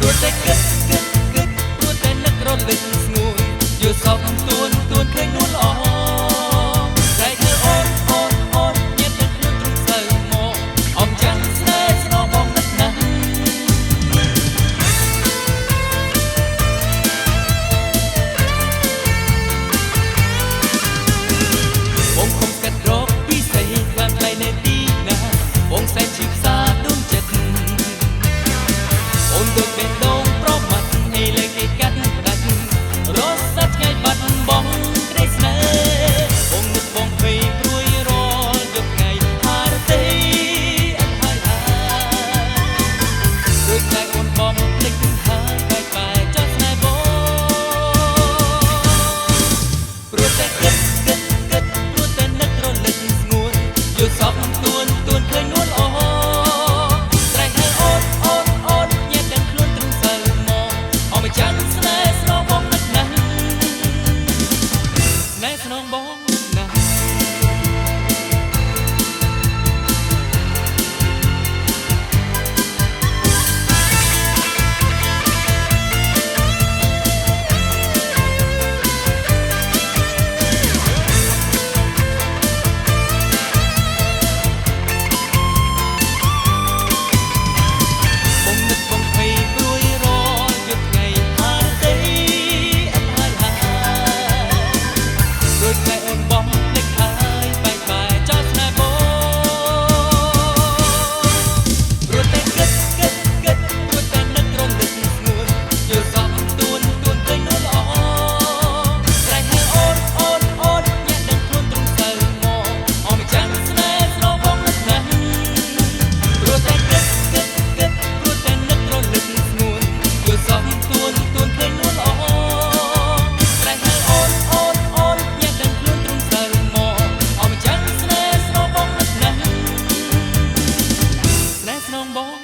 ព្រោះតែគិតព្រោះតែនឹករលឹកស្ងួនយល់សោកទួនឃើញនួនល្អតែធ្វើអូនញ៉ាំទឹកខ្លួនទ្រង់សៅមកអមចាំស្នេហ៍ស្នងបងនឹកណាស់បងខំស្កាត់រកពីស្អីខ្លាំងថ្លៃនៅទីណាបងសែនជីផ្សារដួងចិត្តអូនដូចបេះដូងប្រមាត់ឲ្យលើគេកាត់ផ្ដាច់រស់សាច់ថ្ងៃបាត់បងក្តីស្នេហ៍បងនឹកបងភ័យព្រួយរាល់យប់ថ្ងៃហារទេអត់ហើយដូចតែអូនបងភ្លេចហើយបែកចោលស្នេហ៍បងព្រោះតែគិតព្រោះតែនឹករលឹកស្ងួនយល់សោកទួនឃើញនួនល្អស្រែកហៅអូនញ៉ាំទាំងខ្លួនទ្រង់សៅមកអមចាំស្នេហ៍ស្នងបងនឹកណាស់ស្នេហ៍ស្នងបងណាស់បងនឹកបងភ័យព្រួយរាល់យប់ថ្ងៃហារទេអត់ហើយដូចតែអូនបងភ្លេចហើយបែកចោលស្នេហ៍បងព្រោះតែគិតព្រោះតែនឹករលឹកស្ងួនយល់សោកទួនឃើញនួនល្អស្រែកហៅអូនញ៉ាំដឹងខ្លួនទ្រង់សៅមកអមចាំស្នេហ៍ស្នងបងនឹកណាស់ព្រោះតែគិតព្រោះតែនឹករលឹកស្ងួនយល់សោកទួនឃើញនួនល្អស្រែកហៅអូនញ៉ាំដឹងខ្លួនទ្រង់សៅមកអមចាំស្នេហ៍ស្នងបងនឹកណាស់ស្នេហ៍ស្នងបង